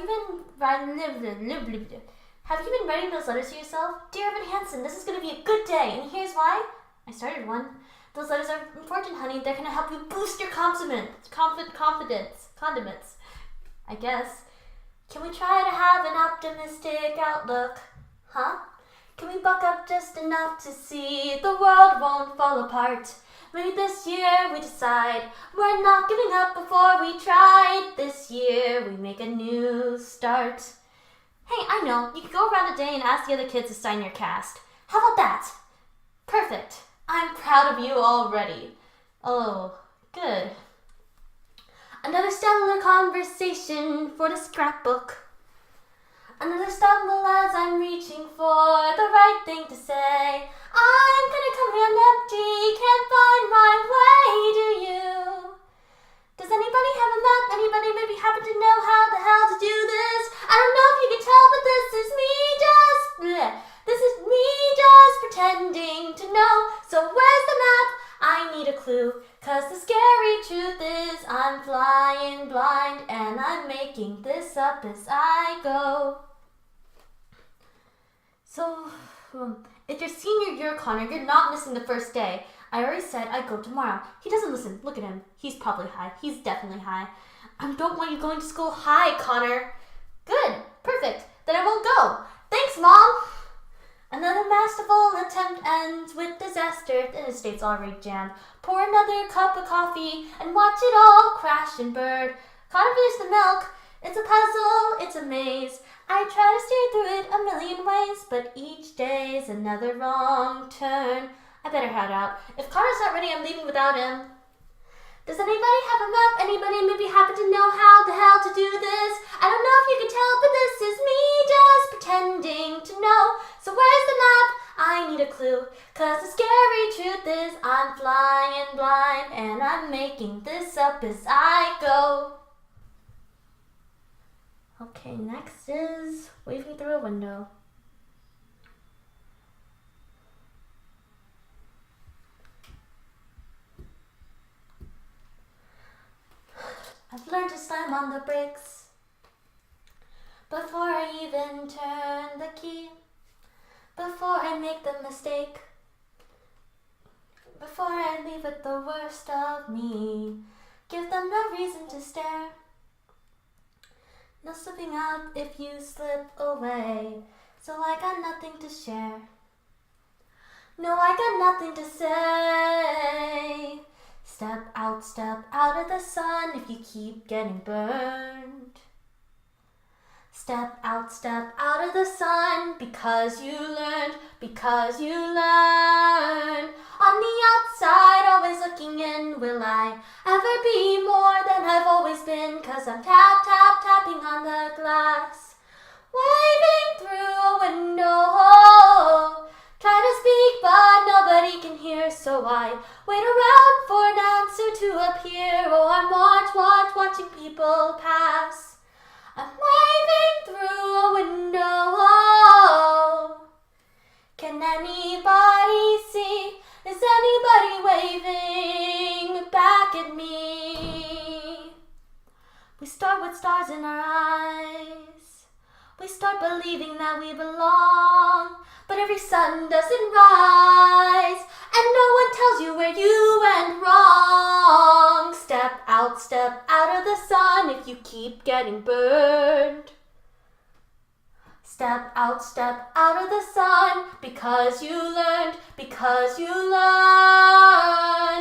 you been writing those letters to yourself? Dear Evan Hansen, this is going to be a good day, and here's why. I started one. Those letters are important, honey. They're going to help you boost your confidence. Condiments, I guess. Can we try to have an optimistic outlook? Huh? Can we buck up just enough to see the world won't fall apart? Maybe this year we decide we're not giving up before we try. This year we make a new start. Hey, I know, you could go around today and ask the other kids to sign your cast. How about that? Perfect. I'm proud of you already. Oh, good. Another stellar conversation for the scrapbook. Another stumble as I'm reaching for the right thing to say. I'm gonna come here empty, can't find my way, do you? Does anybody have a map? Anybody maybe happen to know how the hell to do this? I don't know if you can tell, but this is me just pretending to know. So where's the map? I need a clue, 'cause the scary truth is I'm flying blind and I'm making this up as I go. So, if you're senior year, Connor, you're not missing the first day. I already said I'd go tomorrow. He doesn't listen. Look at him. He's probably high. He's definitely high. I don't want you going to school high, Connor. Good. Perfect. Then I won't go. Thanks, Mom. Another masterful attempt ends with disaster. The interstate's already jammed. Pour another cup of coffee and watch it all crash and burn. Connor finished the milk. It's a puzzle. It's a maze. I try to steer through it a million ways, but each day's another wrong turn. I better head out. If Connor's not ready, I'm leaving without him. Does anybody have a map? Anybody maybe happen to know how the hell to do this? I don't know if you can tell, but this is me just pretending to know. So where's the map? I need a clue, 'cause the scary truth is I'm flying blind and I'm making this up as I go. Okay, next is waving through a window. I've learned to slam on the brakes before I even turn the key, before I make the mistake, before I leave with the worst of me. Give them no reason to stare. No slipping out if you slip away. So I got nothing to share. No, I got nothing to say. Step out of the sun if you keep getting burned. Step out of the sun because you learned. On the outside, always looking in, will I ever be more than I've always been? 'Cause I'm tapping on the glass, waving through a window. Try to speak, but nobody can hear, so I wait around for an answer to appear. Oh, I'm watching people pass. I'm waving through a window. Can anybody see? Is anybody waving back at me? We start with stars in our eyes. We start believing that we belong. But every sun doesn't rise, and no one tells you where you went wrong. Step out of the sun if you keep getting burned. Step out of the sun because you learned.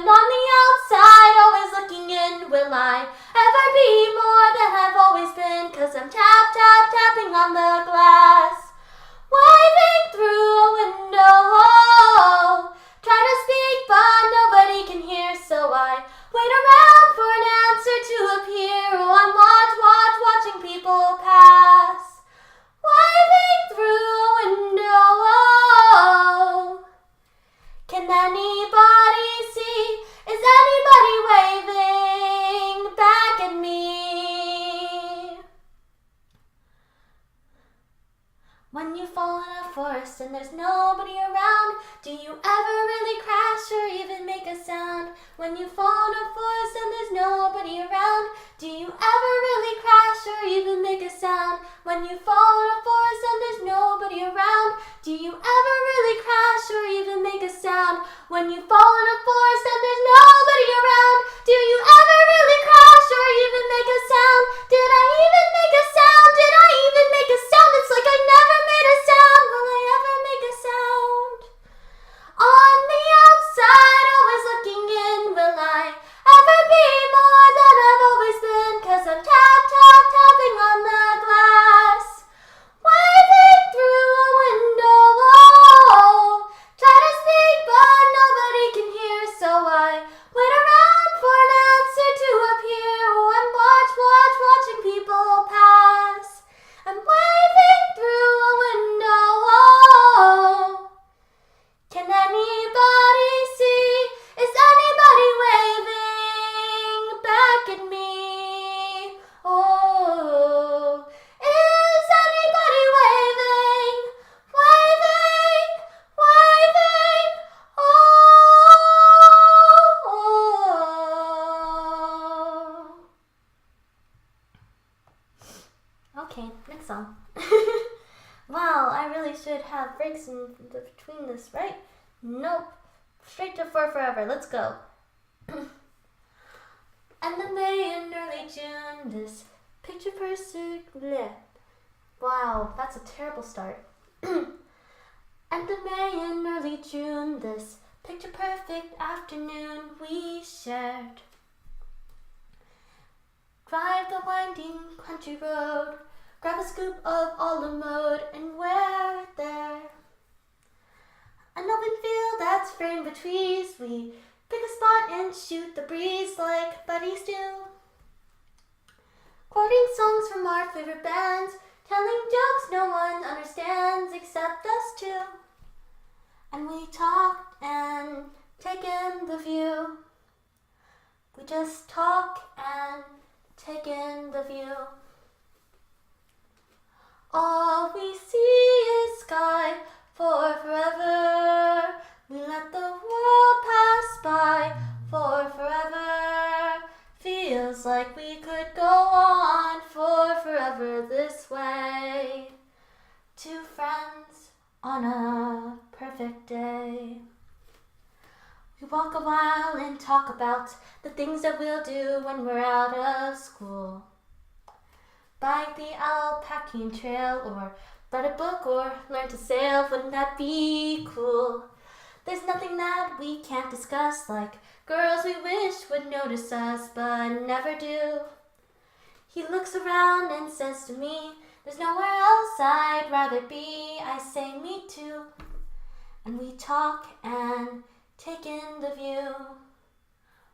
On the outside, always looking in, will I ever be more than I've always been? 'Cause I'm tapping on the glass, waving through a window. Try to speak, but nobody can hear, so I wait around for an answer to appear. Oh, I'm watching people pass, waving through a window. Can anybody see? Is anybody waving back at me? When you fall in a forest and there's nobody around, do you ever really crash or even make a sound? When you fall in a forest and there's nobody around, do you ever really crash or even make a sound? ground. When you fall in a forest and there's nobody around, do you ever really crash or even make a sound? When you fall in a forest and there's nobody around, do you ever really crash or even make a sound? Did I even make a sound? Did I even make a sound? It's like I never made a sound. Will I ever make a sound? On the outside, always looking in, will I ever be more than I've always been? 'Cause I'm tapping on the glass, waving through a window. Oh, try to speak, but nobody can hear, so I wait around for an answer to appear. Oh, I'm watching people pass. I'm waving through a window. Oh, can anybody see? Is anybody waving back at me? Oh, is anybody waving? Oh. Okay, next song. Wow, I really should have breaks in between this, right? Nope. Straight to For Forever. Let's go. And then May in early June, this picture perfect. Bleh. Wow, that's a terrible start. And then May in early June, this picture perfect afternoon we shared. Drive the winding country road, grab a scoop of olive mode, and we're there. An open field that's framed with trees, we pick a spot and shoot the breeze like buddies do. Quoting songs from our favorite bands, telling jokes no one understands except us two. And we talked and take in the view. We just talk and take in the view. All we see is sky for forever. We let the world pass by for forever. Feels like we could go on for forever this way. Two friends on a perfect day. We walk a while and talk about the things that we'll do when we're out of school. Bike the Alpacine Trail, or write a book, or learn to sail. Wouldn't that be cool? There's nothing that we can't discuss, like girls we wish would notice us but never do. He looks around and says to me, there's nowhere else I'd rather be. I say, me too. And we talk and take in the view.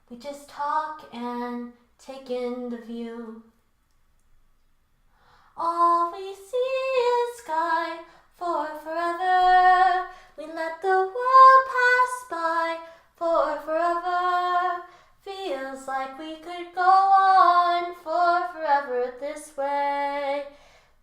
We just talk and take in the view. All we see is sky for forever. We let the world pass by for forever. Feels like we could go on for forever this way,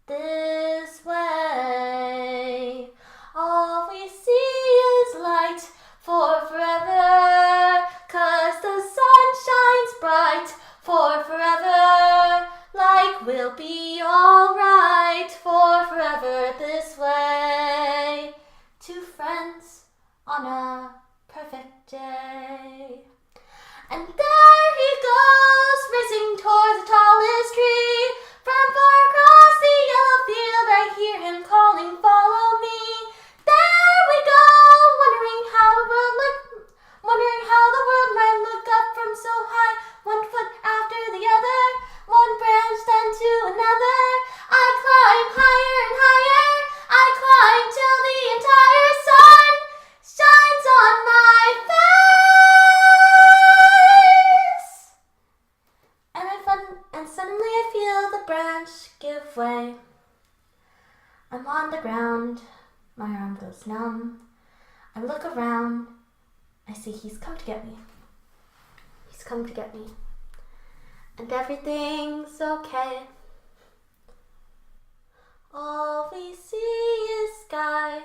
this way. All we see is light for forever, 'cause the sun shines bright for forever. Like we'll be alright for forever this way. Two friends on a perfect day. And there he goes, racing towards the tallest tree. From far across the yellow field I hear him calling, follow me. There we go, wondering how the world might look up from so high. One foot after the other, one branch then to another. I climb higher and higher. I climb till the entire sun shines on my face. And suddenly I feel the branch give way. I'm on the ground. My arm goes numb. I look around. I see he's come to get me. He's come to get me. And everything's okay. All we see is sky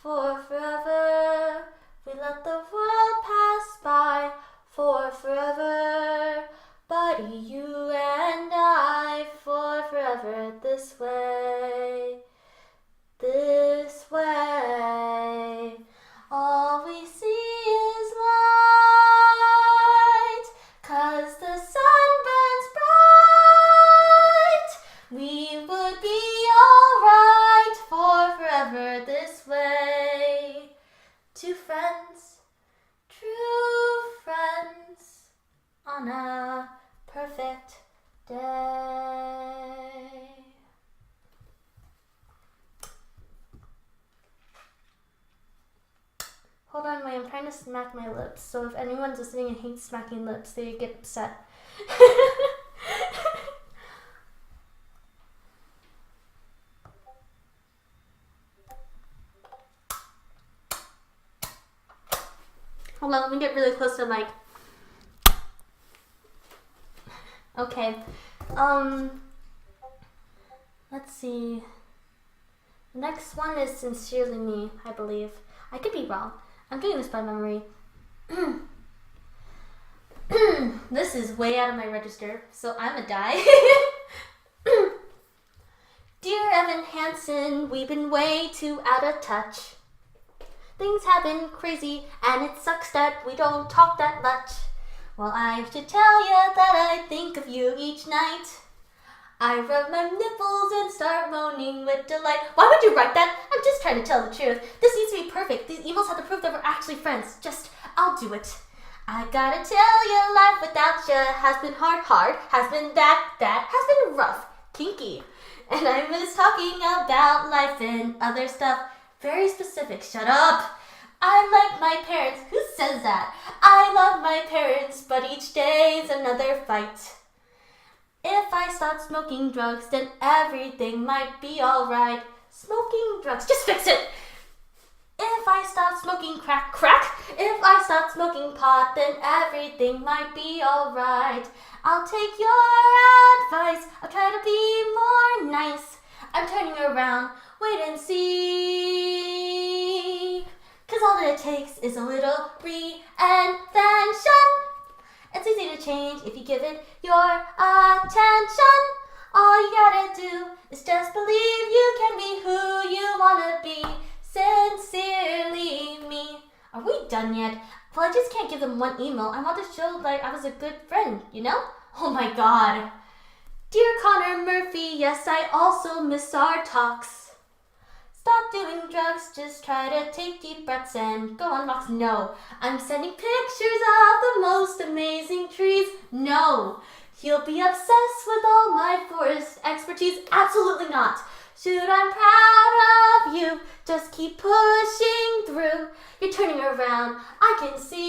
for forever. We let the world pass by for forever. Buddy, you and I for forever this way. way, I'm trying to smack my lips. So if anyone's listening and hates smacking lips, they get upset. Hold on, let me get really close to the mic. Okay. Let's see. The next one is Sincerely Me, I believe. I could be wrong. I'm doing this by memory. This is way out of my register, so I'm a die. Dear Evan Hansen, we've been way too out of touch. Things have been crazy, and it sucks that we don't talk that much. Well, I have to tell you that I think of you each night. I rub my nipples and start moaning with delight. Why would you write that? I'm just trying to tell the truth. This needs to be perfect. These emails have to prove that we're actually friends. I'll do it. I gotta tell you, life without you has been hard, has been that has been rough, kinky. And I miss talking about life and other stuff. Very specific, shut up. I like my parents. Who says that? I love my parents, but each day's another fight. If I stop smoking drugs, then everything might be alright. Smoking drugs, just fix it. If I stop smoking crack. If I stop smoking pot, then everything might be alright. I'll take your advice. I'll try to be more nice. I'm turning around, wait and see. 'Cause all that it takes is a little reinvention. It's easy to change if you give it your attention. All you gotta do is just believe you can be who you wanna be. Sincerely me. Are we done yet? Well, I just can't give them one email. I want to show like I was a good friend, you know? Oh my god. Dear Connor Murphy, yes, I also miss our talks. Stop doing drugs, just try to take deep breaths and go on walks. No, I'm sending pictures of the most amazing trees. No, he'll be obsessed with all my forest expertise. Absolutely not. Shoot, I'm proud of you. Just keep pushing through. You're turning around, I can see.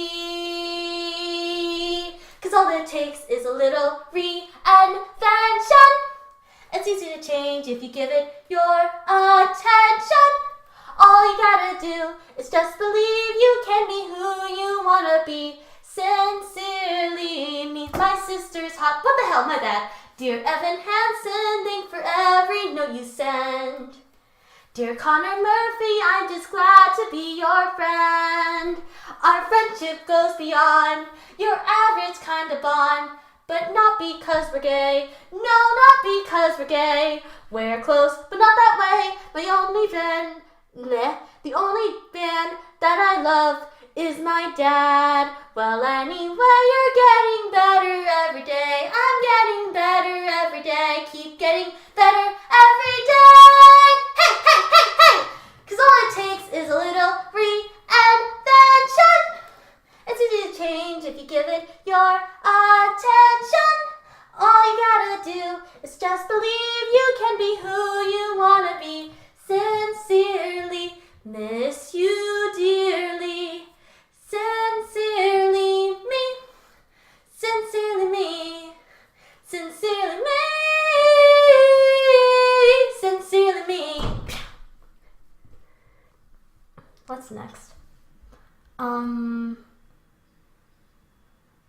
'Cause all it takes is a little reinvention. It's easy to change if you give it your attention. All you gotta do is just believe you can be who you wanna be. Sincerely me. My sister's hot. What the hell, my bad. Dear Evan Hansen, thank for every note you send. Dear Connor Murphy, I'm just glad to be your friend. Our friendship goes beyond your average kind of bond. But not because we're gay. No, not because we're gay. We're close, but not that way. The only band that I love is my dad. Well, anyway, you're getting better every day. I'm getting better every day. Keep getting better every day. Hey, hey, hey, hey! 'Cause all it takes is a little reinvention. It's easy to change if you give it your attention. All you gotta do is just believe you can be who you wanna be. Sincerely, miss you dearly. Sincerely me. Sincerely me. Sincerely me. Sincerely me. What's next?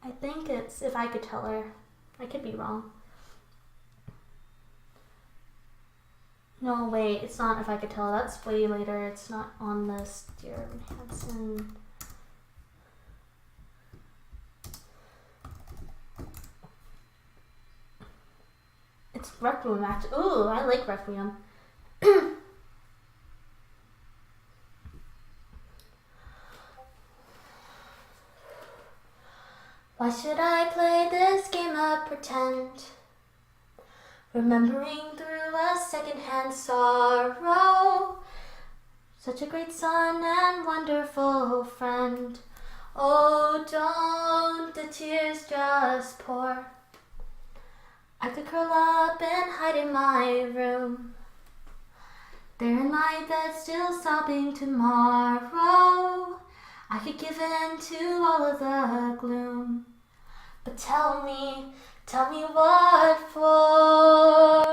I think it's If I Could Tell Her. I could be wrong. No, wait, it's not If I Could Tell Her. That's way later. It's not on this. Dear Evan Hansen. It's Requiem, actually. Ooh, I like Requiem. Why should I play this game of pretend? Remembering through a secondhand sorrow. Such a great son and wonderful friend. Oh, don't the tears just pour. I could curl up and hide in my room. There in my bed, still sobbing tomorrow. I could give in to all of the gloom. But tell me what for?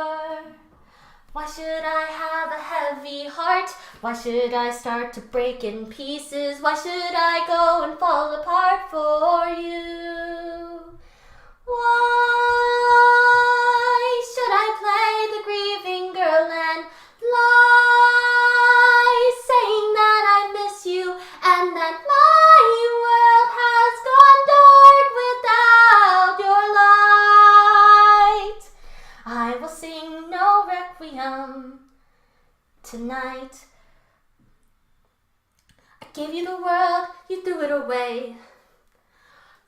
Why should I have a heavy heart? Why should I start to break in pieces? Why should I go and fall apart for you? Why should I play the grieving girl and lie, saying that I miss you and that my world has gone dark without your light? I will sing no requiem tonight. I gave you the world, you threw it away,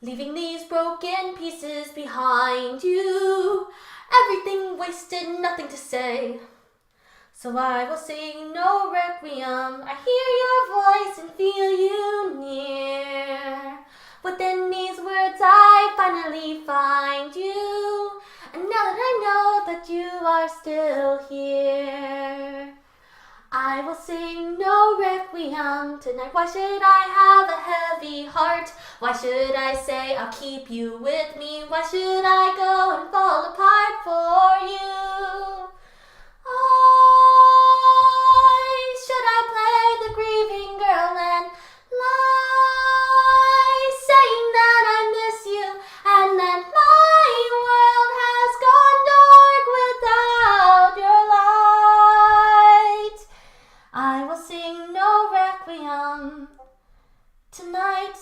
leaving these broken pieces behind you. Everything wasted, nothing to say. So I will sing no requiem. I hear your voice and feel you near. Within these words I finally find you. And now that I know that you are still here, I will sing no requiem tonight. Why should I have a heavy heart? Why should I say I'll keep you with me? Why should I go and fall apart for you? Why should I play the grieving girl and lie, saying that I miss you and that my world has gone dark without your light? I will sing no requiem tonight,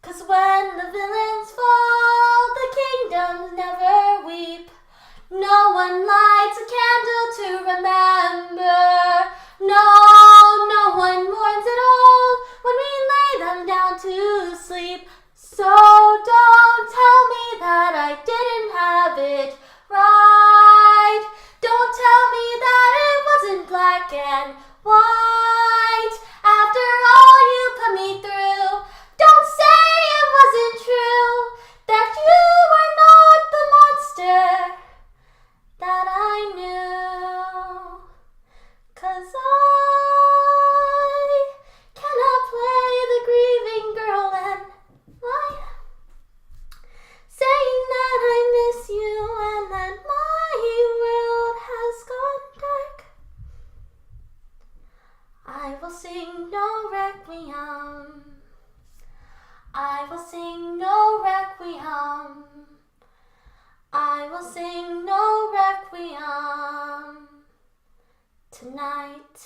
'cause when the villains fall, the kingdoms never weep. No one lights a candle to remember. No one mourns at all when we lay them down to sleep. So don't tell me that I didn't have it right. Don't tell me that it wasn't black and white. After all you put me through, don't say it wasn't true, that you were not the monster that I knew. 'Cause I cannot play the grieving girl and lie, saying that I miss you and that my world has gone dark. I will sing no requiem. I will sing no requiem. I will sing no requiem tonight.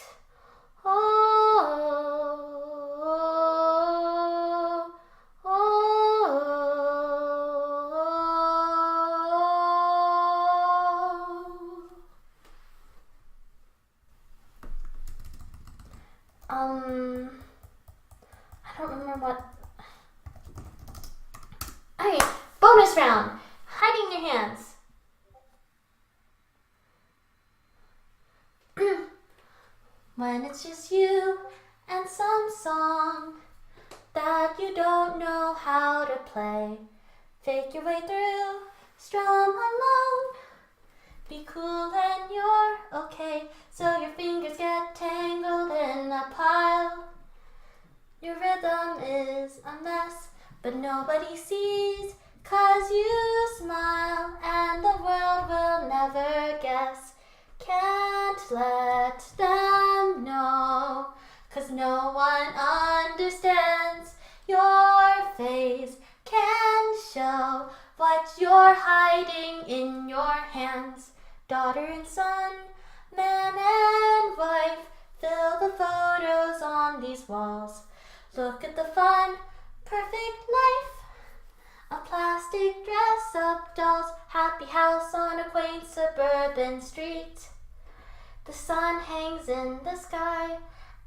I don't remember what. Okay, bonus round. Hiding your hands. When it's just you and some song that you don't know how to play, fake your way through, strum along. Be cool and you're okay, so your fingers get tangled in a pile. Your rhythm is a mess, but nobody sees, 'cause you smile and the world will never guess. Can't let them know, 'cause no one understands. Your face can show what you're hiding in your hands. Daughter and son, man and wife, fill the photos on these walls. Look at the fun, perfect life. A plastic dress-up doll's happy house on a quaint suburban street. The sun hangs in the sky,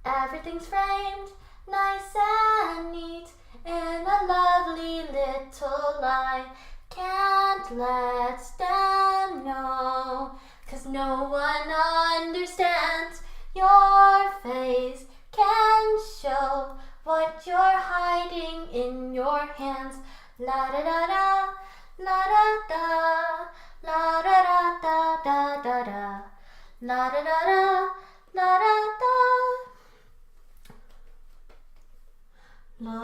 everything's framed nice and neat in a lovely little lie. Can't let them know, 'cause no one understands. Your face can show what you're hiding in your hands. La da da da, la da da, la da da da da da da, la da da da, la da da. La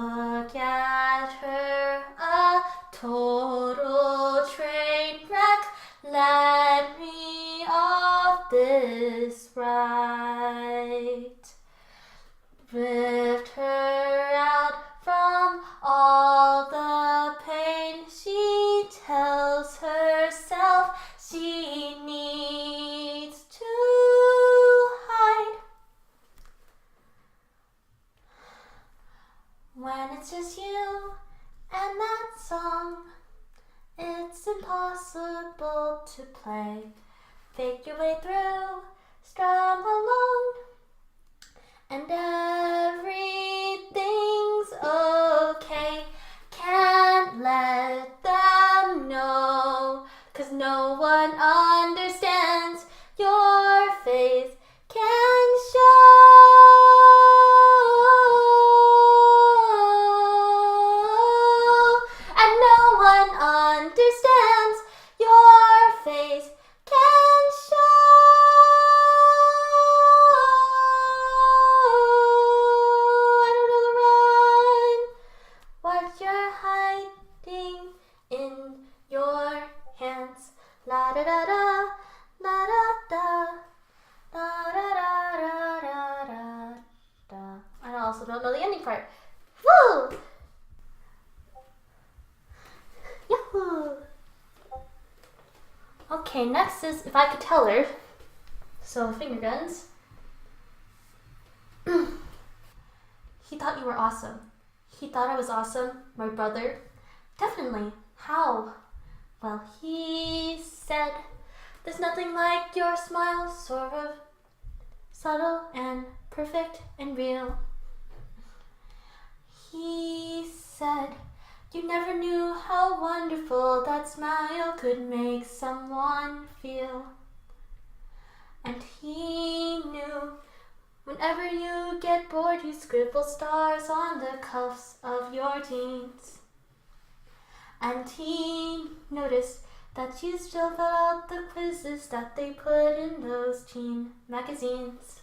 is right. Lift her out from all the pain. She tells herself she needs to hide. When it's just you and that song, it's impossible to play. Fake your way through, strum along, and everything's okay. Can't let them know, 'cause no one understands. Your face can show, and no one understands. Your face can show. I don't know the rhyme. What you're hiding in your hands. La da da da, la da da, la da da da da da da. I also don't know the ending part. Woo! Yahoo! Okay, next is If I Could Tell Her. So, finger guns. He thought you were awesome. He thought I was awesome, my brother. Definitely. How? Well, he said, there's nothing like your smile, sort of subtle and perfect and real. He said, you never knew how wonderful that smile could make someone feel. And he knew whenever you get bored, you scribble stars on the cuffs of your jeans. And he noticed that you still fill out the quizzes that they put in those teen magazines.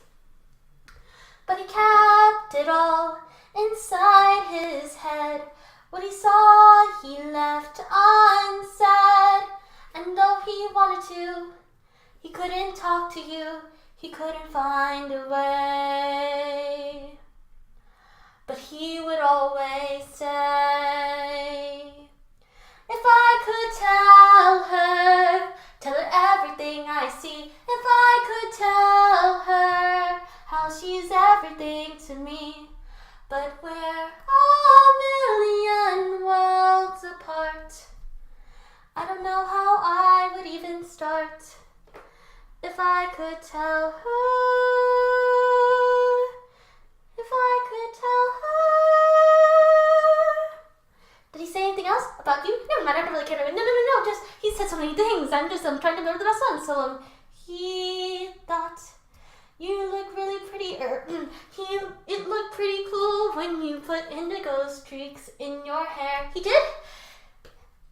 But he kept it all inside his head. What he saw, he left unsaid. And though he wanted to, he couldn't talk to you. He couldn't find a way. But he would always say, if I could tell her everything I see. If I could tell her how she's everything to me. But we're a million worlds apart. I don't know how I would even start. If I could tell her, if I could tell her. Did he say anything else about you? Never mind, I don't really care. No, just, he said so many things. I'm trying to remember the best one. So, he thought you look really pretty, it looked pretty cool when you put indigo streaks in your hair. He did?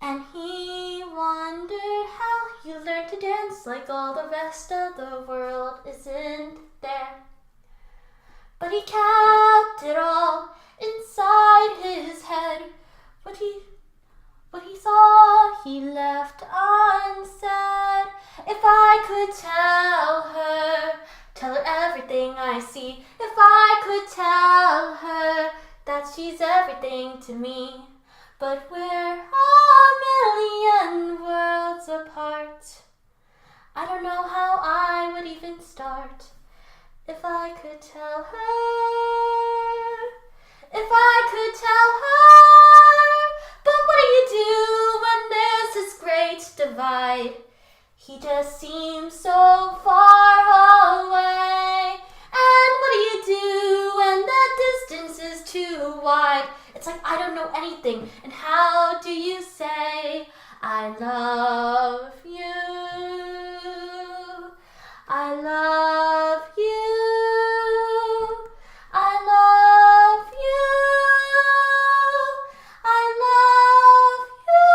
And he wondered how you learned to dance like all the rest of the world isn't there. But he kept it all inside his head. What he saw, he left unsaid. If I could tell her everything I see. If I could tell her that she's everything to me. But we're a million worlds apart. I don't know how I would even start. If I could tell her, if I could tell her. But what do you do when there's this great divide? He just seems so far away. And what do you do when the distance is too wide? It's like I don't know anything. And how do you say, I love you? I love you. I love you. I love you.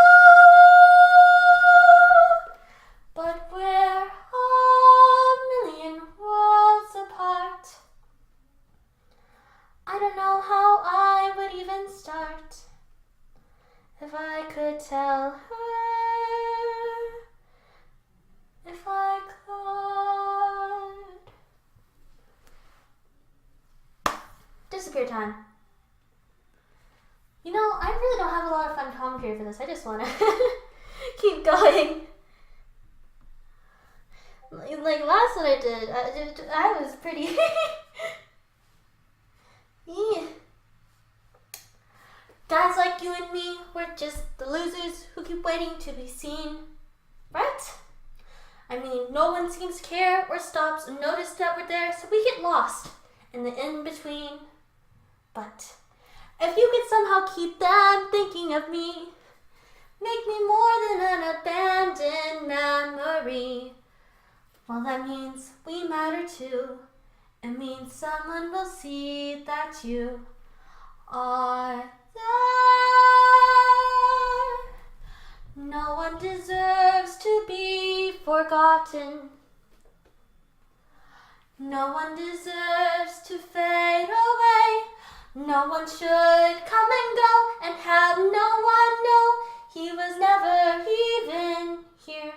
But we're a million worlds apart. I don't know how I would even start. If I could tell her, disappear time. You know, I really don't have a lot of fun commentary for this. I just want to keep going. Like last one I did, I was pretty... yeah. Guys like you and me, we're just the losers who keep waiting to be seen. Right? I mean, no one seems to care or stops or notice that we're there, so we get lost in the in-between. But if you could somehow keep them thinking of me, make me more than an abandoned memory. Well, that means we matter too. It means someone will see that you are there. No one deserves to be forgotten. No one deserves to fade away. No one should come and go and have no one know he was never even here.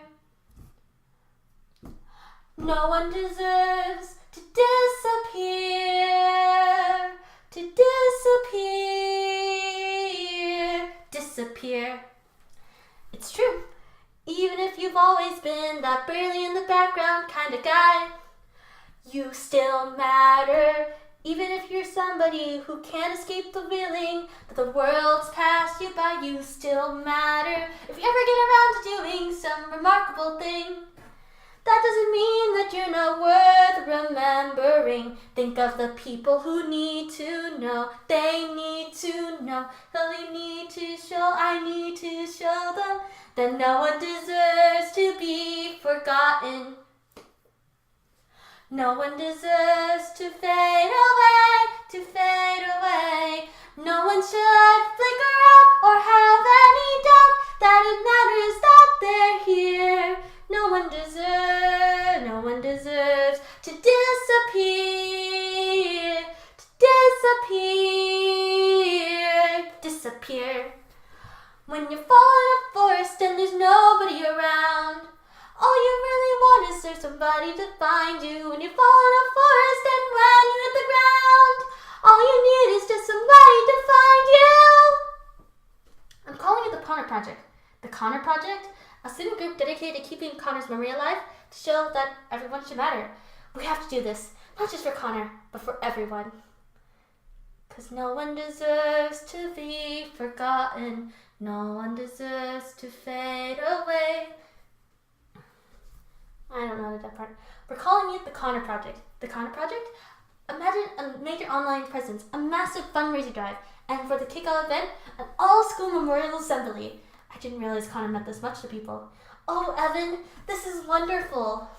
No one deserves to disappear, disappear. It's true. Even if you've always been that barely in the background kind of guy, you still matter. Even if you're somebody who can't escape the feeling that the world's passed you by, you still matter. If you ever get around to doing some remarkable thing, that doesn't mean that you're not worth remembering. Think of the people who need to know. They need to know. I need to show them that no one deserves to be forgotten. No one deserves to fade away. No one should flicker out or have any doubt that it matters that they're here. No one deserves to disappear. When you're falling in a forest and there's nobody around, all you really want is for somebody to find you. When you fall in a forest and when you hit the ground, all you need is just somebody to find you. I'm calling it the Connor Project. The Connor Project? A student group dedicated to keeping Connor's memory alive to show that everyone should matter. We have to do this, not just for Connor, but for everyone. 'Cause no one deserves to be forgotten. No one deserves to fade away. I don't know that part. We're calling it the Connor Project. The Connor Project? Imagine a major online presence, a massive fundraiser drive, and for the kickoff event, an all-school memorial assembly. I didn't realize Connor meant this much to people. Oh, Evan, this is wonderful.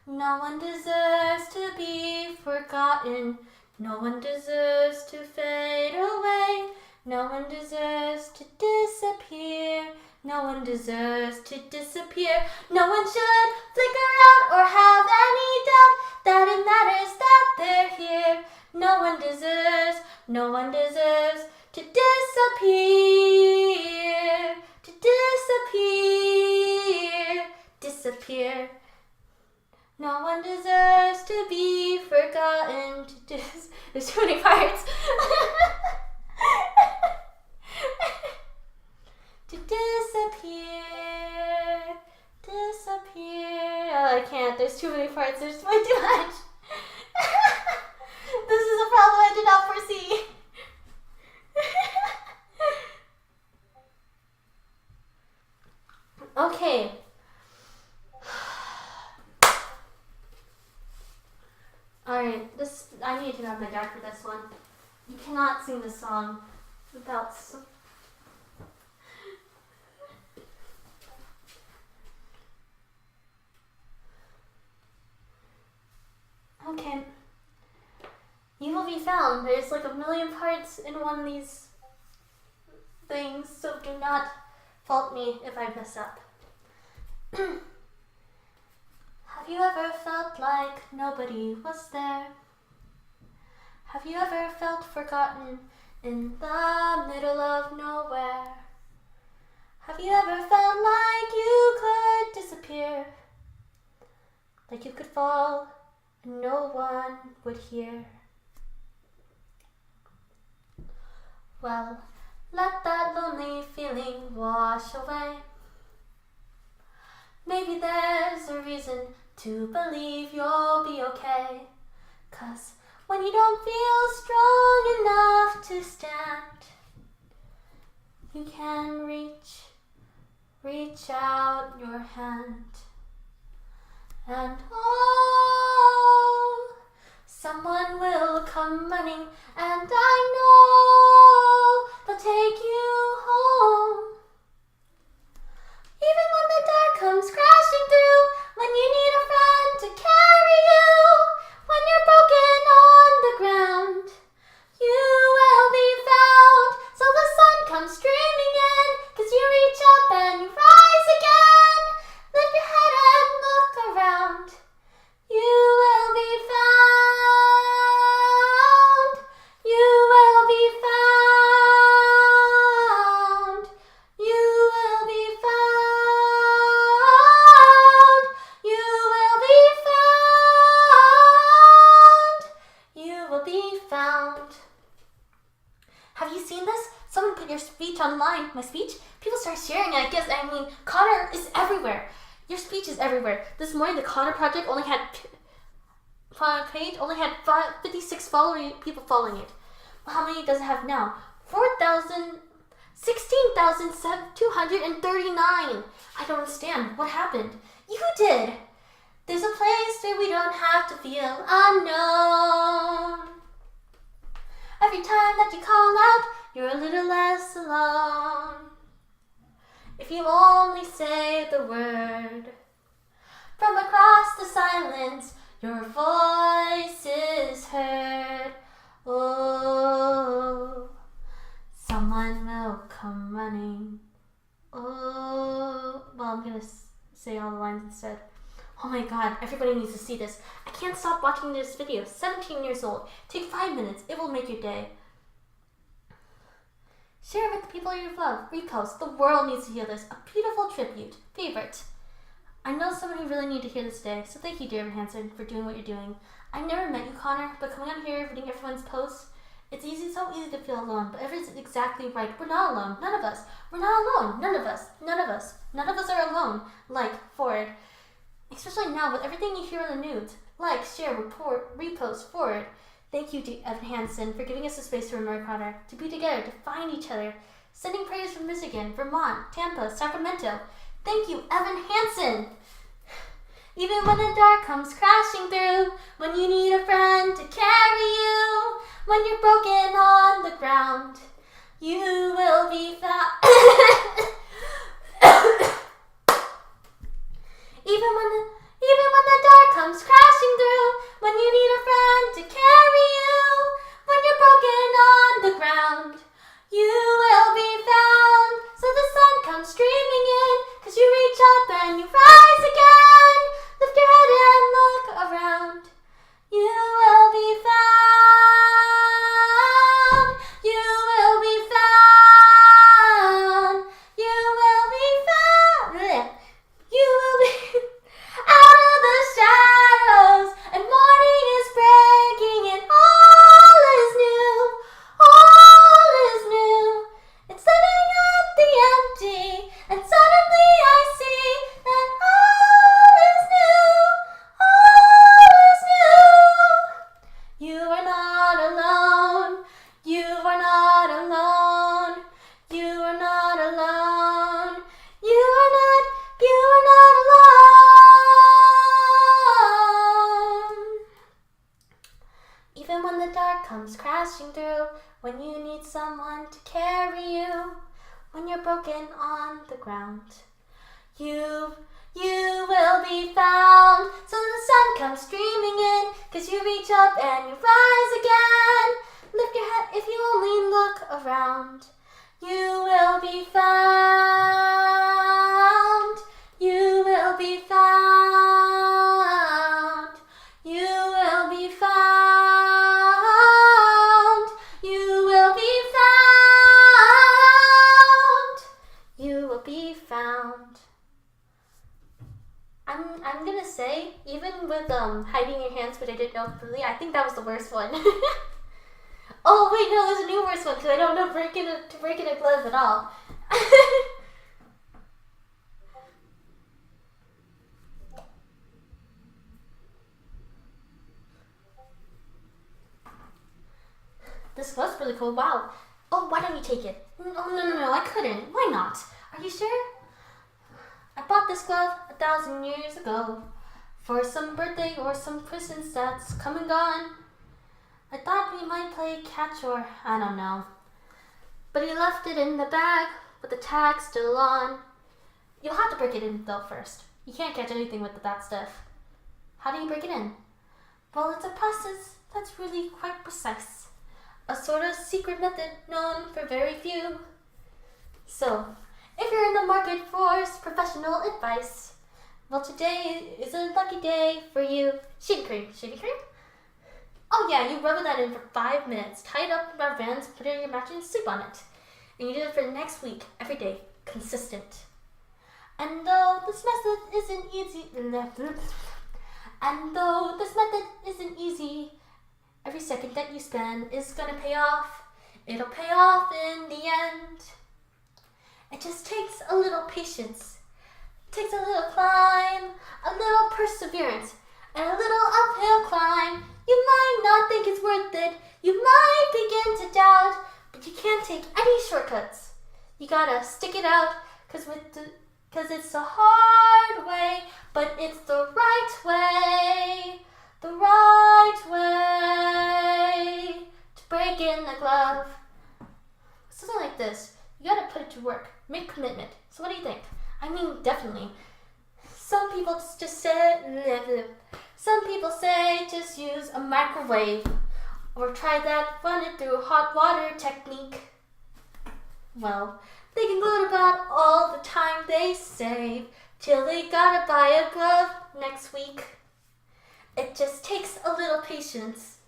No one deserves to be forgotten. No one deserves to fade away. No one deserves to disappear. No one deserves to disappear. No one should flicker out or have any doubt that it matters that they're here. No one deserves to disappear. No one deserves to be forgotten. There's too many parts. To disappear. Oh, I can't. There's too many parts. There's way too much. This is a problem I did not foresee. Okay. Alright, I need to grab my dad for this one. You cannot sing this song without Okay. You will be found. There's like a million parts in one of these things, so do not fault me if I mess up. Have you ever felt like nobody was there? Have you ever felt forgotten in the middle of nowhere? Have you ever felt like you could disappear? Like you could fall and no one would hear? Well, let that lonely feeling wash away. Maybe there's a reason to believe you'll be okay. 'Cause when you don't feel strong enough to stand, you can reach out your hand. And oh, someone will come running, and I know they'll take you home. Even when the dark comes crashing through, when you need a friend to carry you, when you're broken on the ground, you will be found. So the sun comes streaming in, 'cause you reach up and you rise again. Lift your head and look around. You will be found. You will be found. You will be found. You will be found. You will be found. Have you seen this? Someone put your speech online. My speech? People start sharing it. I mean, Connor is everywhere. Your speech is everywhere. This morning, the Connor Project only had 56 people following it. Well, how many does it have now? 16,239. I don't understand. What happened? You did. There's a place where we don't have to feel unknown. Every time that you call out, you're a little less alone. If you only say the word, from across the silence, your voice is heard. Oh, someone will come running. Oh, well, I'm gonna say all the lines instead. Oh my god, everybody needs to see this. I can't stop watching this video. 17 years old. Take 5 minutes. It will make your day. Share it with the people you love. Repost. The world needs to hear this. A beautiful tribute. Favorite. I know someone who really needs to hear this today, so thank you, dear Evan Hansen, for doing what you're doing. I never met you, Connor, but coming on here, reading everyone's posts, it's so easy to feel alone, but everything's exactly right. We're not alone. None of us. We're not alone. None of us. None of us. None of us are alone. Like, forward. Especially now with everything you hear in the news. Like, share, report, repost, forward. Thank you to Evan Hansen for giving us the space to remember Connor, to be together, to find each other. Sending praise from Michigan, Vermont, Tampa, Sacramento. Thank you, Evan Hansen. Even when the dark comes crashing through, when you need a friend to carry you, when you're broken on the ground, you will be found. Even when the dark comes crashing through, when you need a friend to carry you, when you're broken on the ground, you will be found. So the sun comes streaming in, 'cause you reach up and you rise again. Lift your head and look around. You will be found. You will be found. You will be found. You will be out of the shadows, and morning is breaking, and all is new. All is new. It's living up the empty, and suddenly I see that all is new. All is new. You are not alone. You are not alone. You are not alone. You are not alone. Even when the dark comes crashing through, when you need someone to carry you, when you're broken on the ground, you will be found. So the sun comes streaming in, 'cause you reach up and you rise again. Lift your head if you only look around. You will be found. You will be found. You will be found. You will be found. You will be found. I'm gonna say, even with hiding your hands, which I didn't know completely, I think that was the worst one. Oh wait, no, there's a numerous one because I don't know to break in a glove at all. This glove's really cool. Wow. Oh, why don't you take it? Oh no, I couldn't. Why not? Are you sure? I bought this glove 1,000 years ago for some birthday or some Christmas that's come and gone. I thought we might play catch or I don't know. But he left it in the bag with the tag still on. You'll have to break it in though first. You can't catch anything with that stuff. How do you break it in? Well, it's a process that's really quite precise. A sort of secret method known for very few. So, if you're in the market for professional advice, well, today is a lucky day for you. Shaving cream. Shaving cream? Oh yeah, you rub that in for 5 minutes. Tie it up in rubber bands, put it in your mattress, and sleep on it. And you do it for the next week, every day. Consistent. And though this method isn't easy, every second that you spend is gonna pay off. It'll pay off in the end. It just takes a little patience. It takes a little climb, a little perseverance, and a little uphill climb. You might not think it's worth it. You might begin to doubt, but you can't take any shortcuts. You gotta stick it out, cause it's the hard way, but it's the right way. The right way to break in the glove. Something like this. You gotta put it to work. Make commitment. So what do you think? I mean, definitely. Some people say just use a microwave or try that run it through hot water technique. Well, they can gloat about all the time they save till they gotta buy a glove next week. It just takes a little patience,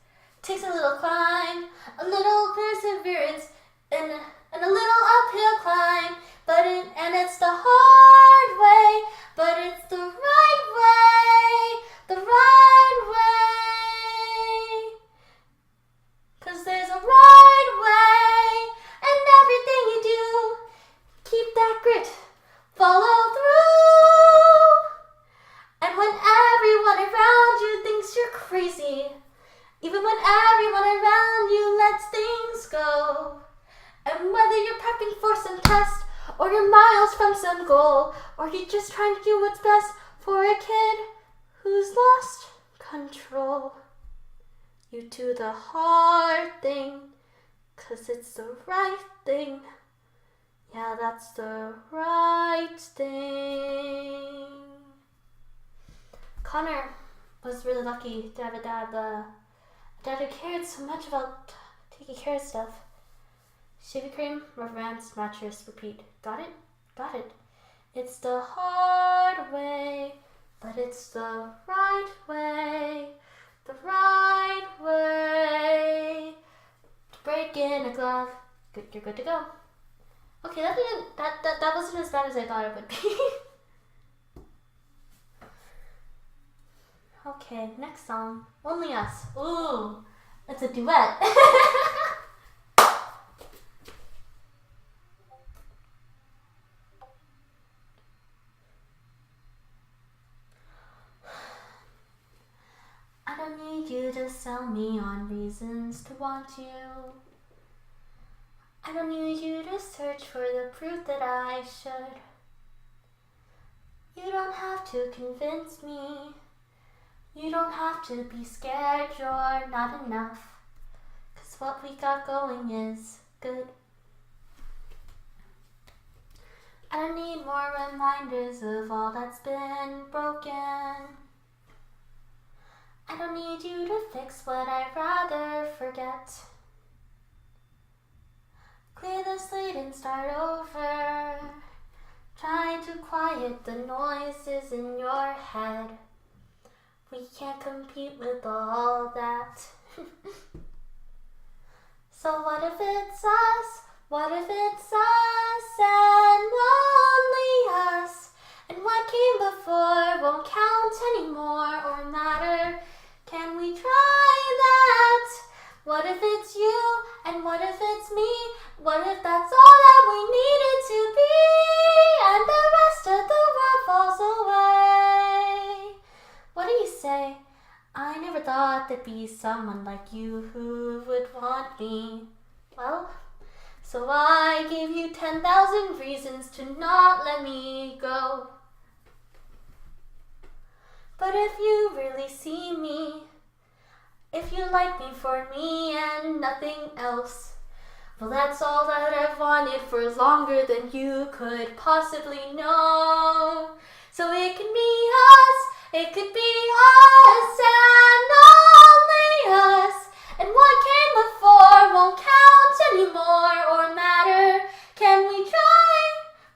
takes a little climb, a little perseverance, and a little uphill climb. And it's the hard way, but it's the right way, the right way. 'Cause there's a right way, and everything you do, keep that grit, follow through. And when everyone around you thinks you're crazy, even when everyone around you lets things go, and whether you're prepping for some test, or you're miles from some goal, or you're just trying to do what's best for a kid who's lost control, you do the hard thing, 'cause it's the right thing. Yeah, that's the right thing. Connor was really lucky to have a dad who cared so much about taking care of stuff. Shaving cream, rubber bands, mattress, repeat. Got it? Got it. It's the hard way, but it's the right way. The right way to break in a glove. Good, you're good to go. Okay, that wasn't as bad as I thought it would be. Okay, next song. Only Us. Ooh, it's a duet. I don't need you to sell me on reasons to want you. I don't need you to search for the proof that I should. You don't have to convince me. You don't have to be scared you're not enough. 'Cause what we got going is good. I don't need more reminders of all that's been broken. I don't need you to fix what I'd rather forget. Clear the slate and start over. Try to quiet the noises in your head. We can't compete with all that. So what if it's us? What if it's us and only us? And what came before won't count anymore or matter. Can we try that? What if it's you, and what if it's me? What if that's all that we needed to be? And the rest of the world falls away. What do you say? I never thought there'd be someone like you who would want me. Well, so I gave you 10,000 reasons to not let me go. But if you really see me, if you like me for me and nothing else, well, that's all that I've wanted for longer than you could possibly know. So it could be us, it could be us and only us. And what came before won't count anymore or matter. Can we try?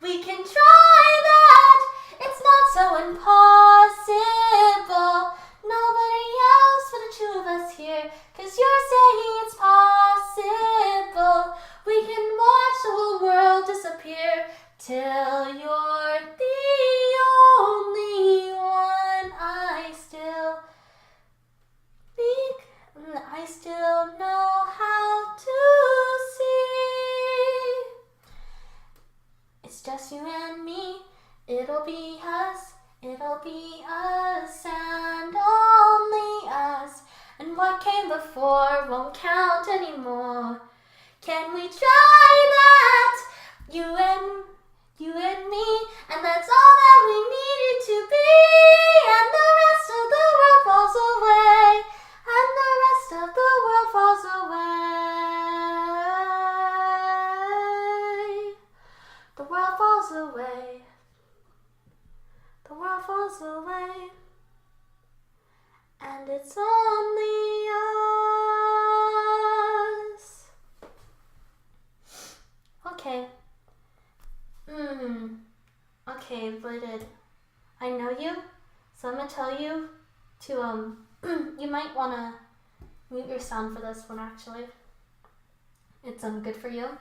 We can try that. It's not so impossible. Nobody else but the two of us here, 'cause you're saying it's possible. We can watch the whole world disappear till you're the only one I still know how to see. It's just you and me, it'll be us and only us. And what came before won't count anymore. Can we try that? You and me, and that's all that we needed to be. And the rest of the world falls away. And the rest of the world falls away. The world falls away. The world falls away. And it's only us. Okay. Okay, but I know you, so I'm gonna tell you to you might wanna mute your sound for this one actually. It's good for you.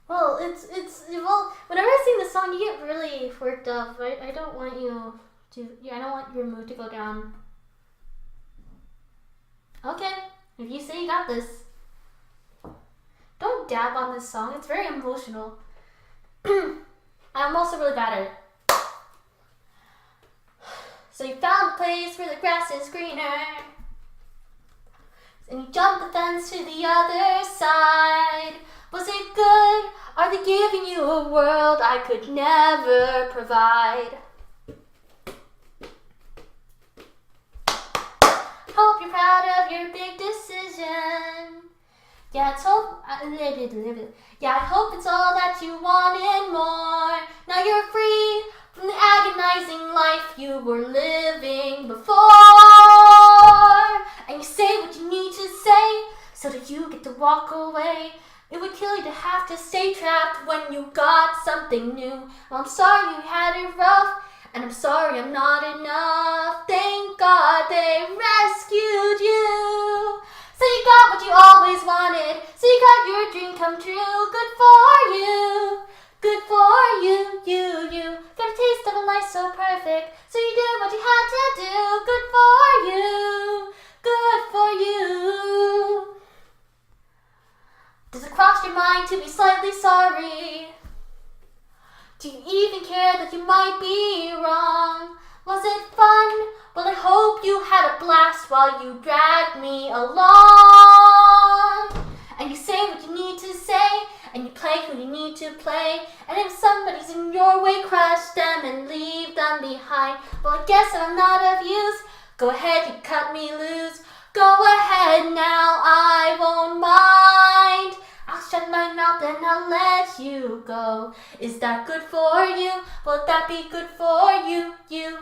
Well, whenever I sing this song, you get really worked up. I don't want you to. I don't want your mood to go down. Okay, if you say you got this, don't dab on this song. It's very emotional. I'm also really bad at it. So you found a place where the grass is greener, and you jumped the fence to the other side. Was it good? Are they giving you a world I could never provide? Hope you're proud of your big decision. I hope it's all that you wanted more. Now you're free from the agonizing life you were living before. And you say what you need to say so that you get to walk away. It would kill you to have to stay trapped when you got something new. Well, I'm sorry you had it rough, and I'm sorry I'm not enough. Thank God they rescued you. So you got what you always wanted. So you got your dream come true. Good for you. Good for you, you. Got a taste of a life so perfect. So you did what you had to do. Good for you. Good for you. Does it cross your mind to be slightly sorry? Do you even care that you might be wrong? Was it fun? Well, I hope you had a blast while you dragged me along. And you say what you need to say, and you play who you need to play. And if somebody's in your way, crush them and leave them behind. Well, I guess I'm not of use. Go ahead, you cut me loose. Go ahead now, I won't mind. I'll shut my mouth and I'll let you go. Is that good for you? Will that be good for you, you?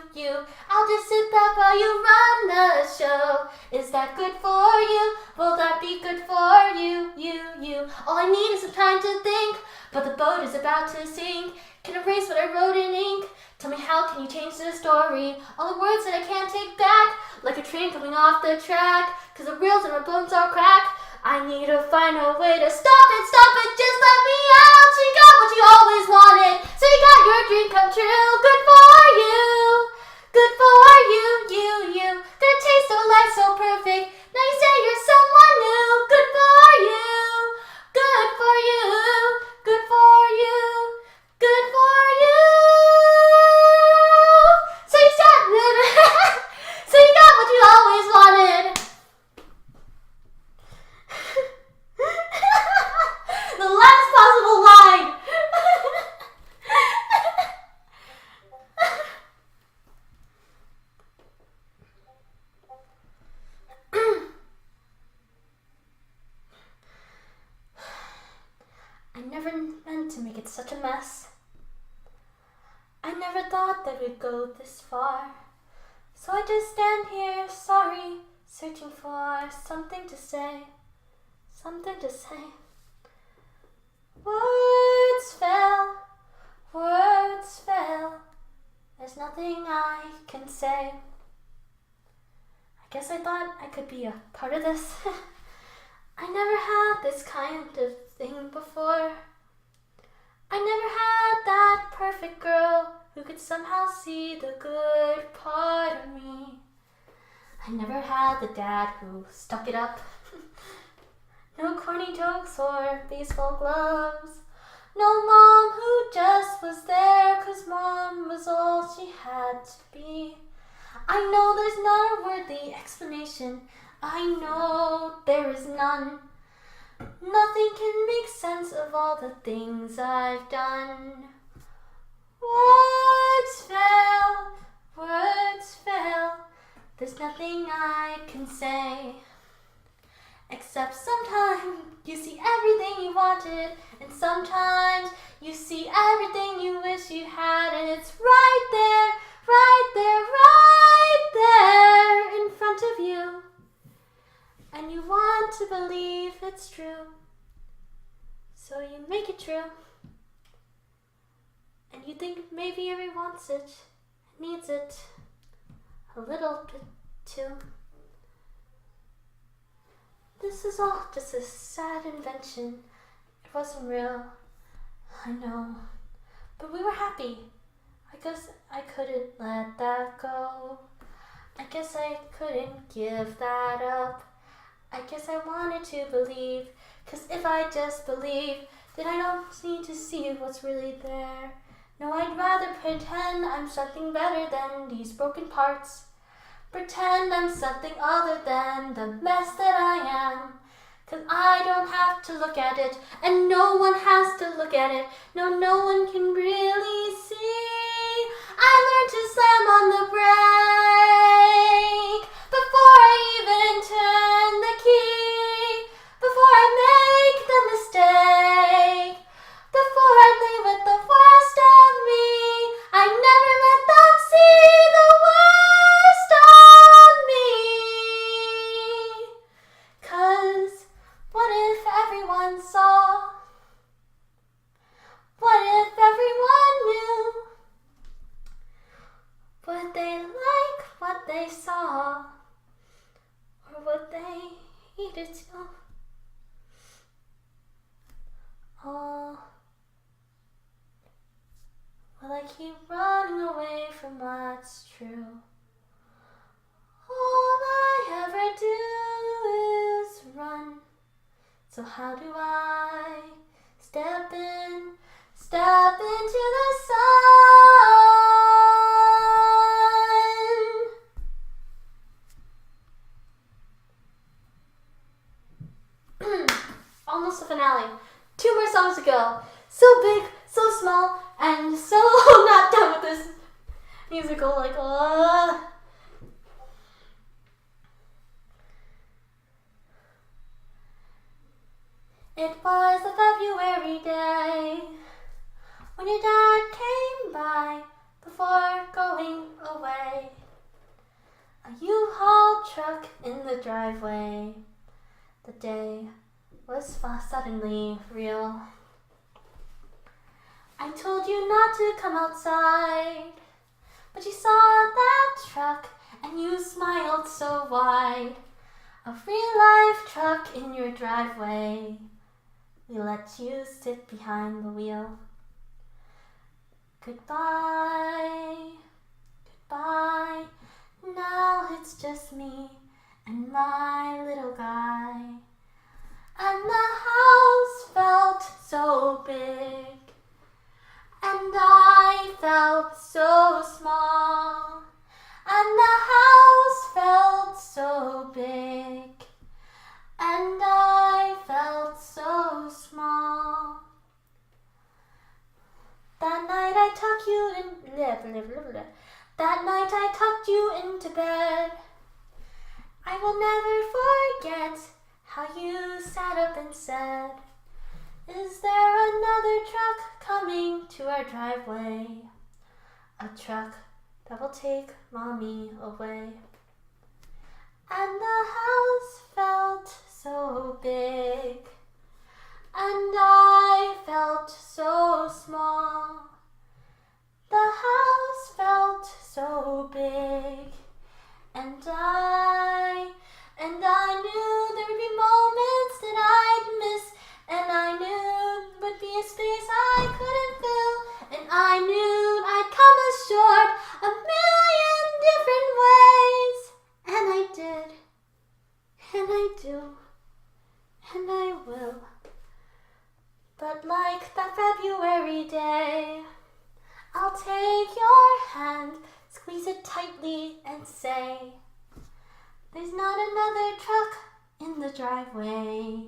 I'll just sit back while you run the show. Is that good for you? Will that be good for you, you? All I need is some time to think, but the boat is about to sink. Can erase what I wrote in ink. Tell me, how can you change the story? All the words that I can't take back, like a train coming off the track, 'cause the wheels and my bones are cracked. I need to find a way to stop it, just let me out. So you got what you always wanted, so you got your dream come true. Good for you, you. Got a taste of such a mess. I never thought that we'd go this far. So I just stand here, sorry, searching for something to say. Something to say. Words fail, words fail. There's nothing I can say. I guess I thought I could be a part of this. I never had this kind of thing before. I never had that perfect girl who could somehow see the good part of me. I never had the dad who stuck it up. No corny jokes or baseball gloves. No mom who just was there 'cause mom was all she had to be. I know there's not a worthy explanation. I know there is none. Nothing can make sense of all the things I've done. Words fail, words fail. There's nothing I can say. Except sometimes you see everything you wanted, and sometimes you see everything you wish you had, and it's right there, right there, right there in front of you. And you want to believe it's true, so you make it true. And you think maybe everyone wants it, needs it, a little bit too. This is all just a sad invention. It wasn't real, I know, but we were happy. I guess I couldn't let that go. I guess I couldn't give that up. I guess I wanted to believe, 'cause if I just believe, then I don't need to see what's really there. No, I'd rather pretend I'm something better than these broken parts. Pretend I'm something other than the mess that I am. 'Cause I don't have to look at it, and no one has to look at it. No, no one can really see. I learned to slam on the brake before I even turn the key. Before I make the mistake. Before I leave with the worst of me. I never let them see the worst of me. 'Cause what if everyone saw? What if everyone knew? Would they like what they saw? Or would they eat it too? Oh, will I keep running away from what's true? All I ever do is run. So how do I step into the sun? Almost the finale. 2 more songs to go. So big, so small, and so not done with this musical. Like, It was a February day when your dad came by before going away. A U-Haul truck in the driveway. The day was suddenly real. I told you not to come outside, but you saw that truck and you smiled so wide. A real-life truck in your driveway. We let you sit behind the wheel. Goodbye, goodbye. Now it's just me and my little guy. And the house felt so big, and I felt so small. And the house felt so big, and I felt so small. That night I tucked you in. That night I tucked you into bed. I will never forget how you sat up and said, Is there another truck coming to our driveway? A truck that will take Mommy away. And the house felt so big, and I felt so small. The house felt so big, and I knew there would be moments that I'd miss, and I knew there would be a space I couldn't fill, and I knew I'd come up short a million different ways. And I did, and I do, and I will. But like that February day, I'll take your hand, squeeze it tightly, and say, there's not another truck in the driveway.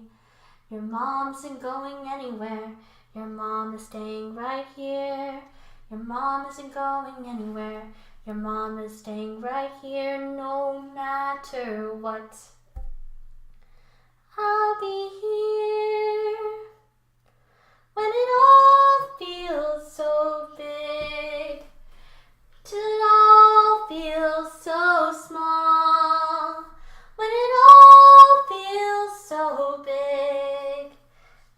Your mom isn't going anywhere. Your mom is staying right here. Your mom isn't going anywhere. Your mom is staying right here no matter what. I'll be here when it all feels so big, till it all feels so small. When it all feels so big,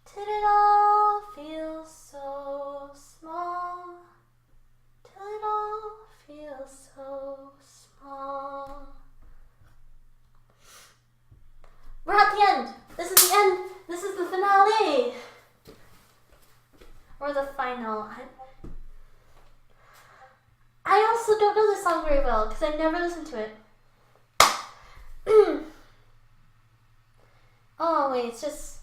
till it all feels so small. Till it all feels so small. We're at the end. This is the end. This is the finale. Or the final. I also don't know this song very well because I never listened to it. Oh wait, it's just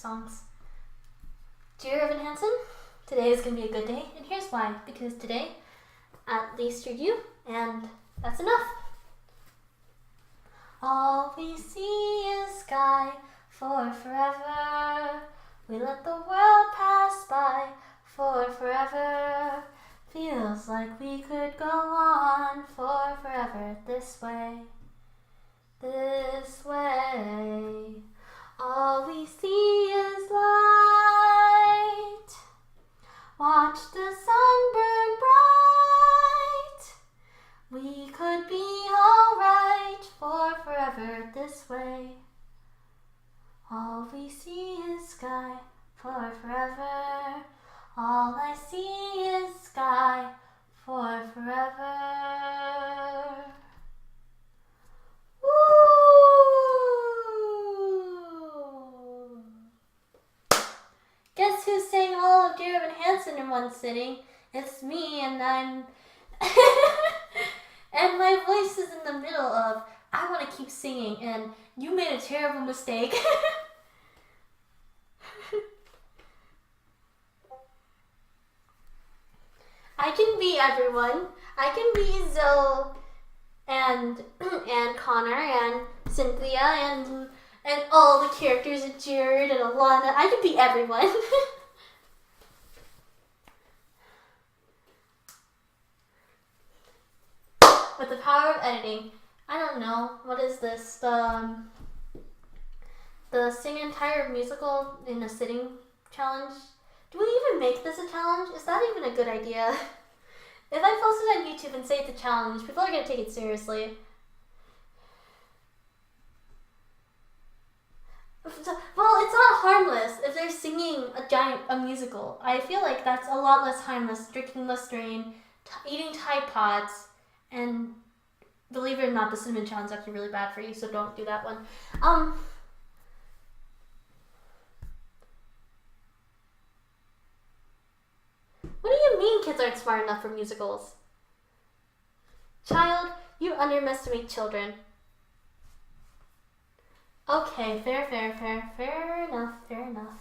songs. Dear Evan Hansen, today is gonna be a good day, and here's why. Because today, at least you're you, and that's enough. All we see is sky for forever. We let the world pass by for forever. Feels like we could go on for forever this way. This way. All we see is light. Watch the sun burn bright. We could be alright for forever this way. All we see is sky for forever. All I see is sky for forever. Woo! Guess who sang all of Dear Evan Hansen in one sitting? It's me, and I'm... and my voice is in the middle of, I want to keep singing, and you made a terrible mistake. I can be everyone. I can be Zoe and Connor and Cynthia and all the characters and Jared and Alana. I can be everyone. With the power of editing, I don't know, what is this? The sing entire musical in a sitting challenge. Do we even make this a challenge? Is that even a good idea? If I post it on YouTube and say it's a challenge, people are going to take it seriously. Well, it's not harmless if they're singing a musical. I feel like that's a lot less harmless, drinking Listerine, eating Tide Pods, and believe it or not, the cinnamon challenge is actually really bad for you, so don't do that one. What do you mean kids aren't smart enough for musicals? Child, you underestimate children. Okay, fair enough.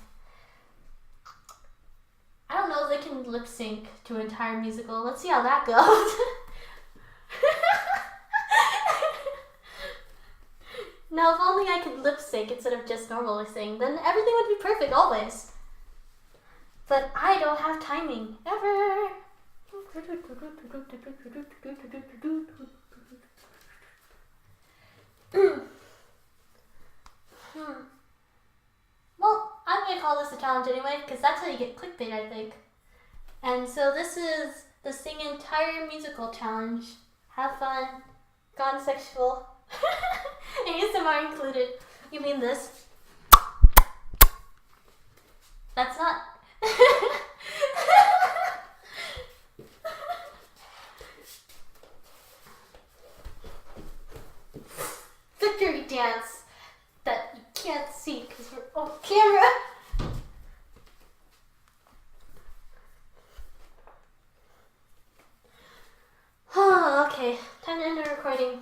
I don't know if they can lip sync to an entire musical. Let's see how that goes. Now, if only I could lip sync instead of just normally sing, then everything would be perfect always. But I don't have timing, ever. Well, I'm going to call this a challenge anyway, because that's how you get clickbait, I think. And so this is the Sing Entire Musical Challenge. Have fun. Gone sexual. ASMR included. You mean this? That's not... Victory dance that you can't see because we're on camera. Oh, okay. Time to end the recording.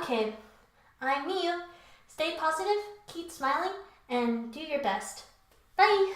Okay. I'm Miyu. Stay positive, keep smiling, and do your best. Bye!